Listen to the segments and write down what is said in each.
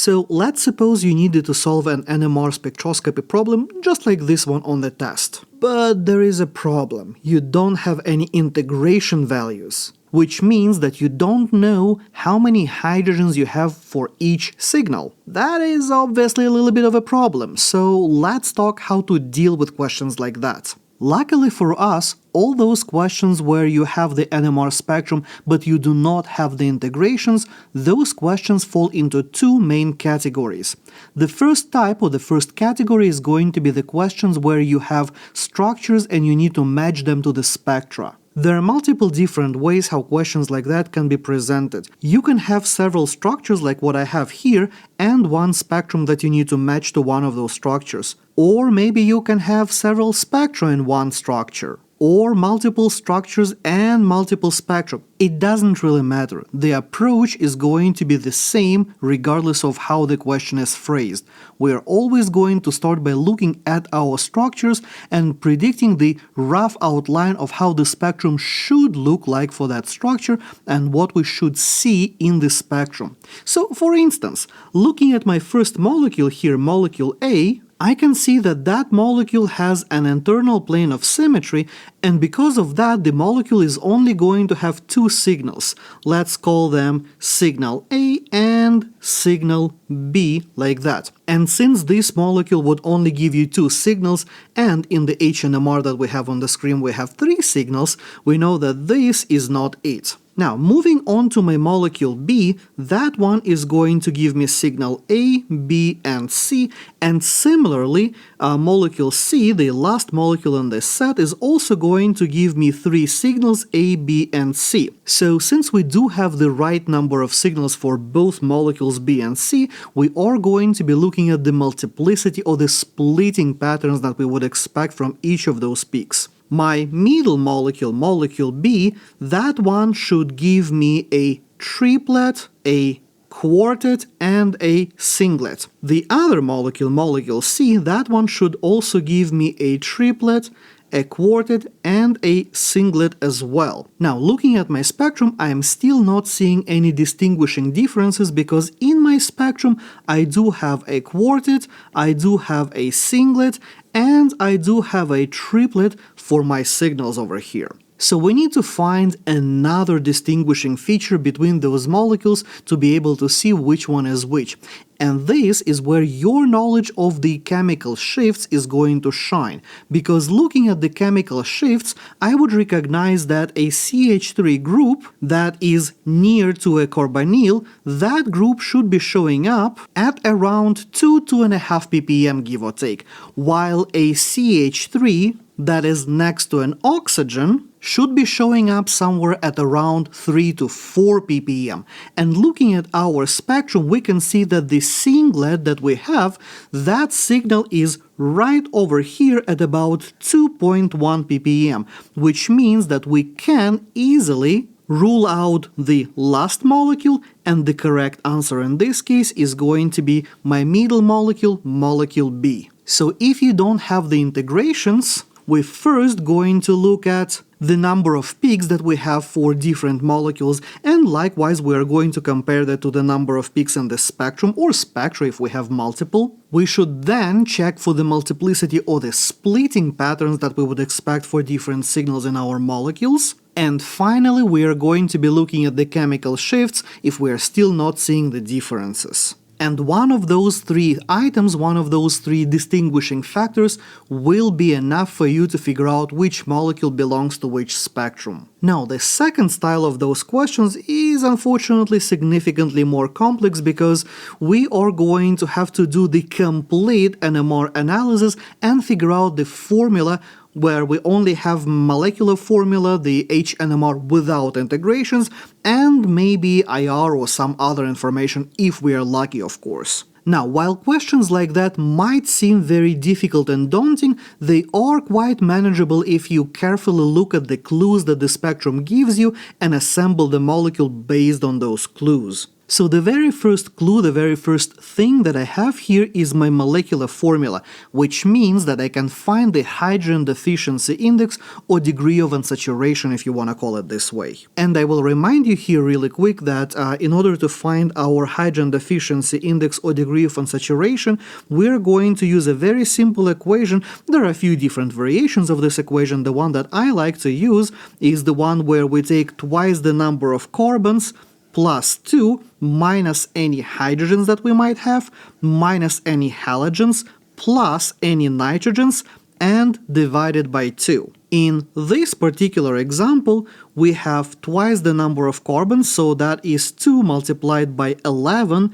So let's suppose you needed to solve an NMR spectroscopy problem just like this one on the test. But there is a problem. You don't have any integration values, which means that you don't know how many hydrogens you have for each signal. That is obviously a little bit of a problem, so let's talk how to deal with questions like that. Luckily for us, all those questions where you have the NMR spectrum but you do not have the integrations, those questions fall into two main categories. The first type or the first category is going to be the questions where you have structures and you need to match them to the spectra. There are multiple different ways how questions like that can be presented. You can have several structures like what I have here and one spectrum that you need to match to one of those structures. Or maybe you can have several spectra in one structure. Or multiple structures and multiple spectra. It doesn't really matter. The approach is going to be the same regardless of how the question is phrased. We are always going to start by looking at our structures and predicting the rough outline of how the spectrum should look like for that structure and what we should see in the spectrum. So, for instance, looking at my first molecule here, molecule A, I can see that that molecule has an internal plane of symmetry, and because of that the molecule is only going to have two signals. Let's call them signal A and signal B, like that. And since this molecule would only give you two signals, and in the NMR that we have on the screen we have three signals, we know that this is not it. Now, moving on to my molecule B, that one is going to give me signal A, B, and C, and similarly, molecule C, the last molecule in this set, is also going to give me three signals A, B, and C. So, since we do have the right number of signals for both molecules B and C, we are going to be looking at the multiplicity or the splitting patterns that we would expect from each of those peaks. My middle molecule, molecule B, that one should give me a triplet, a quartet, and a singlet. The other molecule, molecule C, that one should also give me a triplet, a quartet, and a singlet as well. Now, looking at my spectrum, I am still not seeing any distinguishing differences because in my spectrum I do have a quartet, I do have a singlet, and I do have a triplet for my signals over here. So we need to find another distinguishing feature between those molecules to be able to see which one is which. And this is where your knowledge of the chemical shifts is going to shine. Because looking at the chemical shifts, I would recognize that a CH3 group that is near to a carbonyl, that group should be showing up at around 2–2.5 ppm give or take, while a CH3 that is next to an oxygen should be showing up somewhere at around 3–4 ppm. And looking at our spectrum, we can see that the singlet that we have, that signal is right over here at about 2.1 ppm, which means that we can easily rule out the last molecule, and the correct answer in this case is going to be my middle molecule, molecule B. So if you don't have the integrations, we're first going to look at the number of peaks that we have for different molecules, and likewise we are going to compare that to the number of peaks in the spectrum or spectra if we have multiple. We should then check for the multiplicity or the splitting patterns that we would expect for different signals in our molecules. And finally, we are going to be looking at the chemical shifts if we are still not seeing the differences. And one of those three items, one of those three distinguishing factors will be enough for you to figure out which molecule belongs to which spectrum. Now, the second style of those questions is unfortunately significantly more complex because we are going to have to do the complete NMR analysis and figure out the formula where we only have molecular formula, the NMR without integrations, and maybe IR or some other information if we are lucky, of course. Now, while questions like that might seem very difficult and daunting, they are quite manageable if you carefully look at the clues that the spectrum gives you and assemble the molecule based on those clues. So the very first clue, the very first thing that I have here is my molecular formula, which means that I can find the hydrogen deficiency index or degree of unsaturation, if you want to call it this way. And I will remind you here really quick that in order to find our hydrogen deficiency index or degree of unsaturation, we're going to use a very simple equation. There are a few different variations of this equation. The one that I like to use is the one where we take twice the number of carbons plus 2 minus any hydrogens that we might have, minus any halogens, plus any nitrogens, and divided by 2. In this particular example, we have twice the number of carbons, so that is 2 multiplied by 11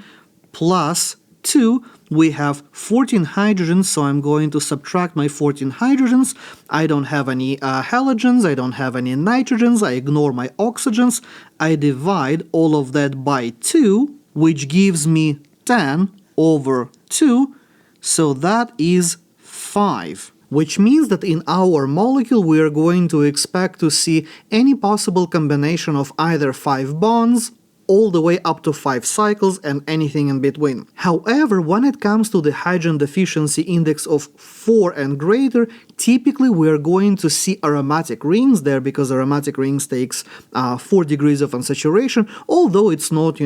plus 2. We have 14 hydrogens, so I'm going to subtract my 14 hydrogens. I don't have any halogens, I don't have any nitrogens, I ignore my oxygens. I divide all of that by 2, which gives me 10 over 2, so that is 5. Which means that in our molecule we are going to expect to see any possible combination of either 5 bonds, all the way up to 5 cycles and anything in between. However, when it comes to the hydrogen deficiency index of 4 and greater, typically we're going to see aromatic rings there, because aromatic rings takes 4 degrees of unsaturation, although it's not,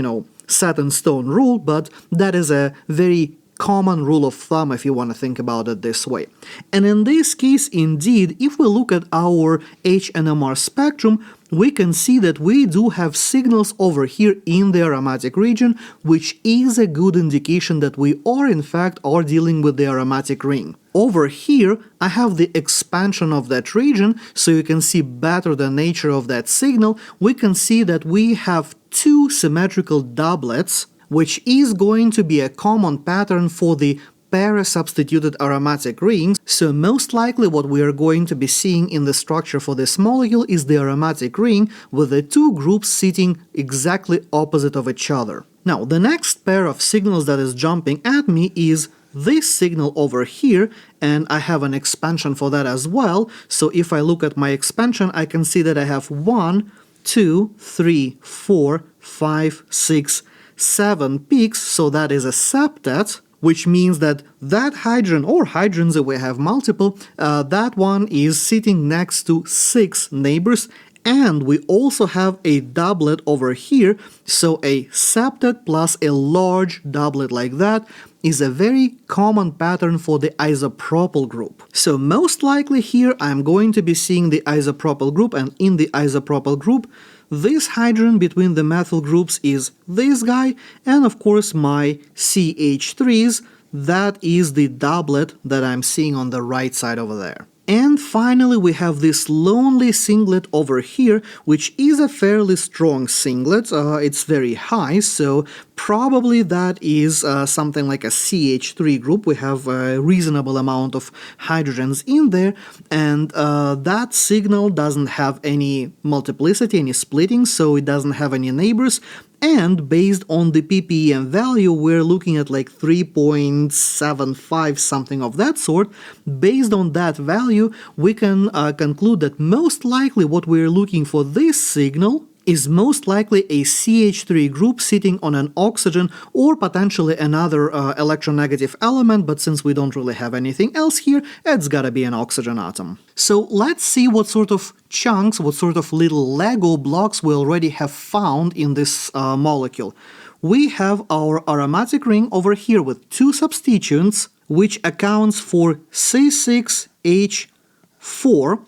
set in stone rule, but that is a very common rule of thumb if you want to think about it this way. And in this case, indeed, if we look at our NMR spectrum, we can see that we do have signals over here in the aromatic region, which is a good indication that we in fact are dealing with the aromatic ring. Over here, I have the expansion of that region, so you can see better the nature of that signal. We can see that we have 2 symmetrical doublets, which is going to be a common pattern for the para-substituted aromatic rings, so most likely what we are going to be seeing in the structure for this molecule is the aromatic ring with the 2 groups sitting exactly opposite of each other. Now, the next pair of signals that is jumping at me is this signal over here, and I have an expansion for that as well. So if I look at my expansion, I can see that I have 1, 2, 3, 4, 5, 6, 7 peaks, so that is a septet, which means that hydrogen, or hydrogens if we have multiple, that one is sitting next to 6 neighbors, and we also have a doublet over here, so a septet plus a large doublet like that is a very common pattern for the isopropyl group. So most likely here I'm going to be seeing the isopropyl group, and in the isopropyl group, this hydrogen between the methyl groups is this guy, and of course my CH3s, that is the doublet that I'm seeing on the right side over there. And finally we have this lonely singlet over here, which is a fairly strong singlet. It's very high, so probably that is something like a CH3 group. We have a reasonable amount of hydrogens in there, and that signal doesn't have any multiplicity, any splitting, so it doesn't have any neighbors. And based on the ppm value, we're looking at like 3.75, something of that sort. Based on that value, we can conclude that most likely what we're looking for this signal is most likely a CH3 group sitting on an oxygen or potentially another electronegative element, but since we don't really have anything else here, it's gotta be an oxygen atom. So let's see what sort of chunks, what sort of little Lego blocks we already have found in this molecule. We have our aromatic ring over here with 2 substituents, which accounts for C6H4.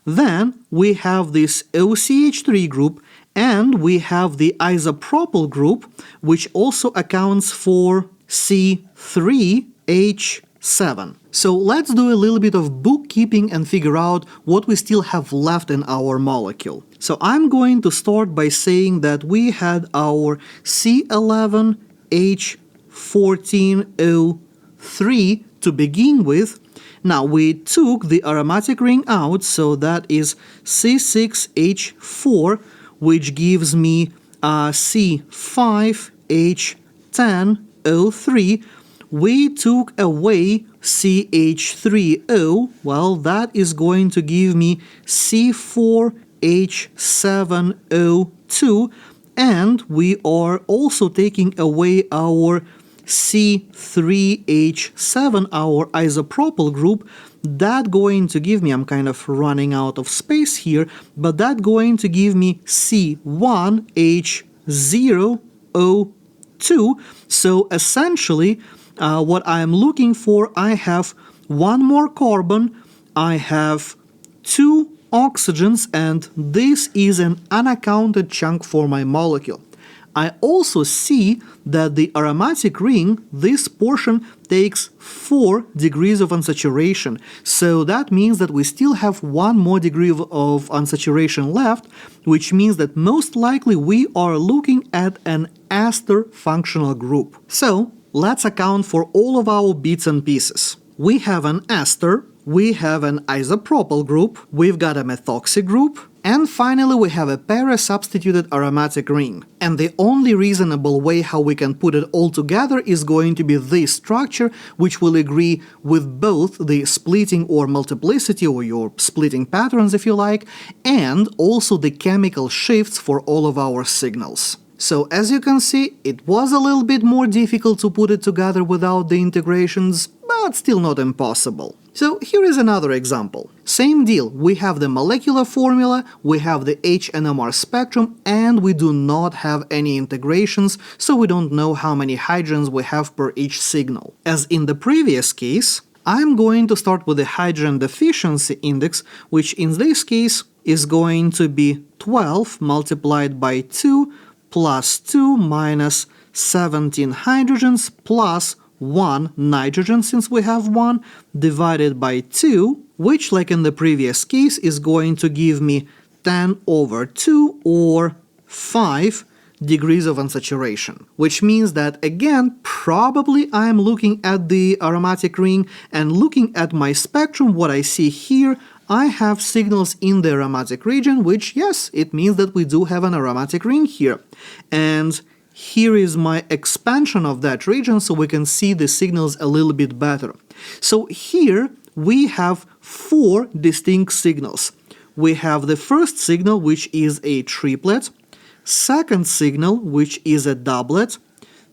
Then we have this OCH3 group, and we have the isopropyl group, which also accounts for C3H7. So let's do a little bit of bookkeeping and figure out what we still have left in our molecule. So I'm going to start by saying that we had our C11H14O3 to begin with. Now we took the aromatic ring out, so that is C6H4, which gives me C5H10O3. We took away CH3O, well, that is going to give me C4H7O2, And we are also taking away our C3H7, our isopropyl group. That going to give me, I'm kind of running out of space here, but that going to give me C1H0O2. So essentially, what I'm looking for, I have one more carbon, I have two oxygens, and this is an unaccounted chunk for my molecule. I also see that the aromatic ring, this portion, takes 4 degrees of unsaturation. So that means that we still have one more degree of unsaturation left, which means that most likely we are looking at an ester functional group. So let's account for all of our bits and pieces. We have an ester, we have an isopropyl group, we've got a methoxy group, and finally we have a para-substituted aromatic ring. And the only reasonable way how we can put it all together is going to be this structure, which will agree with both the splitting or multiplicity, or your splitting patterns if you like, and also the chemical shifts for all of our signals. So as you can see, it was a little bit more difficult to put it together without the integrations, but still not impossible. So here is another example. Same deal, we have the molecular formula, we have the NMR spectrum, and we do not have any integrations, so we don't know how many hydrogens we have per each signal. As in the previous case, I'm going to start with the hydrogen deficiency index, which in this case is going to be 12 multiplied by 2 plus 2 minus 17 hydrogens plus 1 nitrogen, since we have 1, divided by 2, which, like in the previous case, is going to give me 10 over 2, or 5 degrees of unsaturation. Which means that, again, probably I'm looking at the aromatic ring, and looking at my spectrum, what I see here, I have signals in the aromatic region, which, yes, it means that we do have an aromatic ring here. And here is my expansion of that region, so we can see the signals a little bit better. So here we have 4 distinct signals. We have the first signal, which is a triplet, second signal, which is a doublet,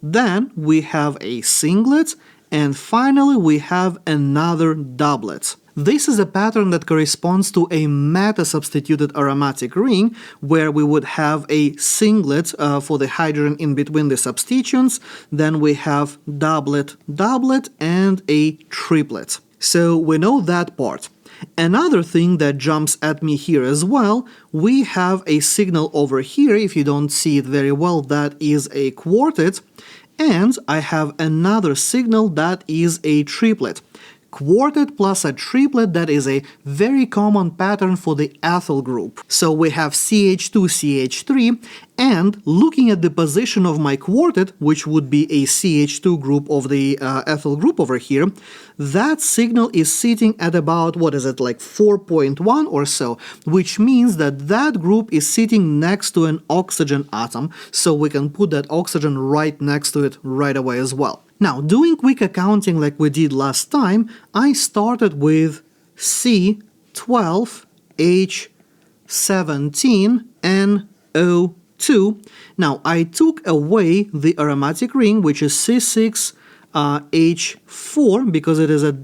then we have a singlet, and finally we have another doublet. This is a pattern that corresponds to a meta-substituted aromatic ring, where we would have a singlet for the hydrogen in between the substituents, then we have doublet, doublet, and a triplet. So we know that part. Another thing that jumps at me here as well, we have a signal over here. If you don't see it very well, that is a quartet, and I have another signal that is a triplet. Quartet plus a triplet, that is a very common pattern for the ethyl group. So we have CH2, CH3, and looking at the position of my quartet, which would be a CH2 group of the ethyl group over here, that signal is sitting at about, what is it, like 4.1 or so, which means that that group is sitting next to an oxygen atom, so we can put that oxygen right next to it right away as well. Now, doing quick accounting like we did last time, I started with C12H17NO2. Now, I took away the aromatic ring, which is C6H4, because it is a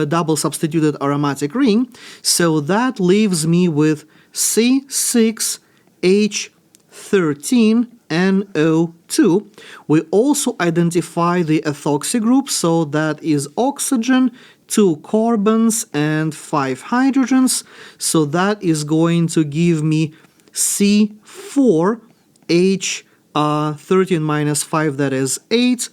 double substituted aromatic ring. So that leaves me with C6H13NO2. We also identify the ethoxy group, so that is oxygen, 2 carbons, and 5 hydrogens. So that is going to give me C4H13 minus 5, that is 8,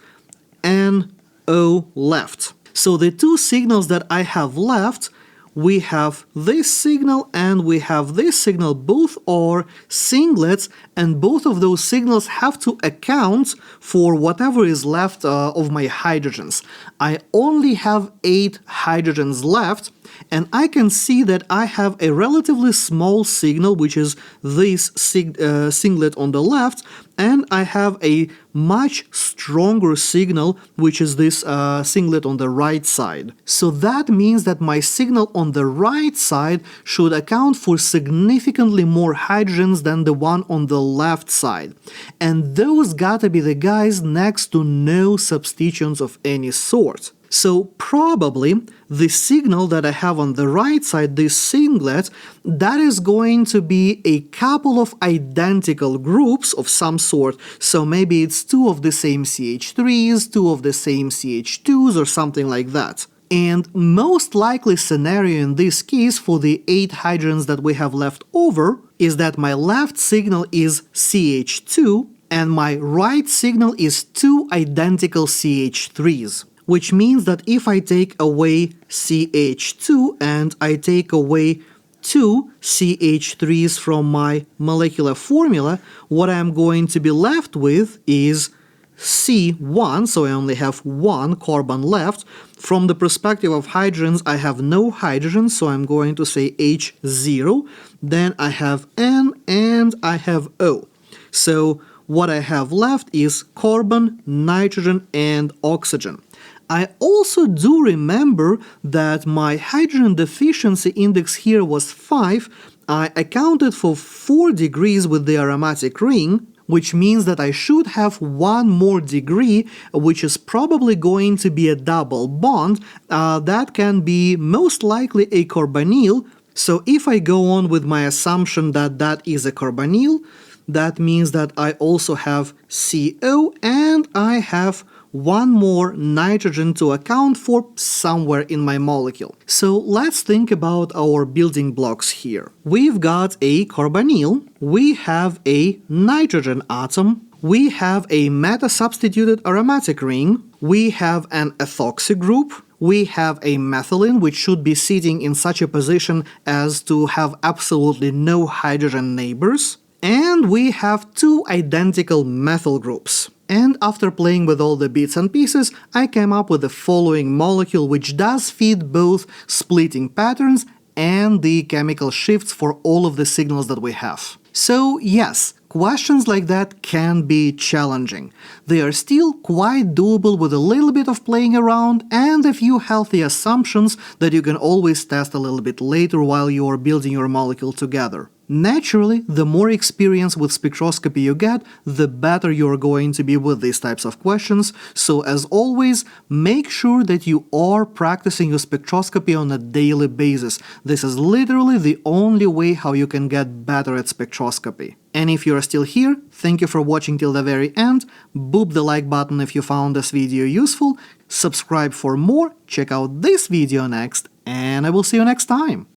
NO left. So the 2 signals that I have left, we have this signal and we have this signal. Both are singlets, and both of those signals have to account for whatever is left of my hydrogens. I only have 8 hydrogens left, and I can see that I have a relatively small signal, which is this singlet on the left, and I have a much stronger signal, which is this singlet on the right side. So that means that my signal on the right side should account for significantly more hydrogens than the one on the left side. And those gotta be the guys next to no substituents of any sort. So probably the signal that I have on the right side, this singlet, that is going to be a couple of identical groups of some sort. So maybe it's two of the same CH3s, two of the same CH2s, or something like that. And most likely scenario in this case for the 8 hydrogens that we have left over is that my left signal is CH2 and my right signal is 2 identical CH3s. Which means that if I take away CH2 and I take away 2 CH3s from my molecular formula, what I'm going to be left with is C1, so I only have 1 carbon left. From the perspective of hydrogens, I have no hydrogen, so I'm going to say H0. Then I have N and I have O. So what I have left is carbon, nitrogen, and oxygen. I also do remember that my hydrogen deficiency index here was 5. I accounted for 4 degrees with the aromatic ring, which means that I should have 1 more degree, which is probably going to be a double bond. That can be most likely a carbonyl. So if I go on with my assumption that that is a carbonyl, that means that I also have CO and I have 1 more nitrogen to account for somewhere in my molecule. So let's think about our building blocks here. We've got a carbonyl, we have a nitrogen atom, we have a meta-substituted aromatic ring, we have an ethoxy group, we have a methylene which should be sitting in such a position as to have absolutely no hydrogen neighbors, and we have 2 identical methyl groups. And after playing with all the bits and pieces, I came up with the following molecule which does fit both splitting patterns and the chemical shifts for all of the signals that we have. So yes, questions like that can be challenging. They are still quite doable with a little bit of playing around and a few healthy assumptions that you can always test a little bit later while you are building your molecule together. Naturally, the more experience with spectroscopy you get, the better you're going to be with these types of questions. So as always, make sure that you are practicing your spectroscopy on a daily basis. This is literally the only way how you can get better at spectroscopy. And if you are still here, thank you for watching till the very end. Boop the like button if you found this video useful, subscribe for more, check out this video next, and I will see you next time.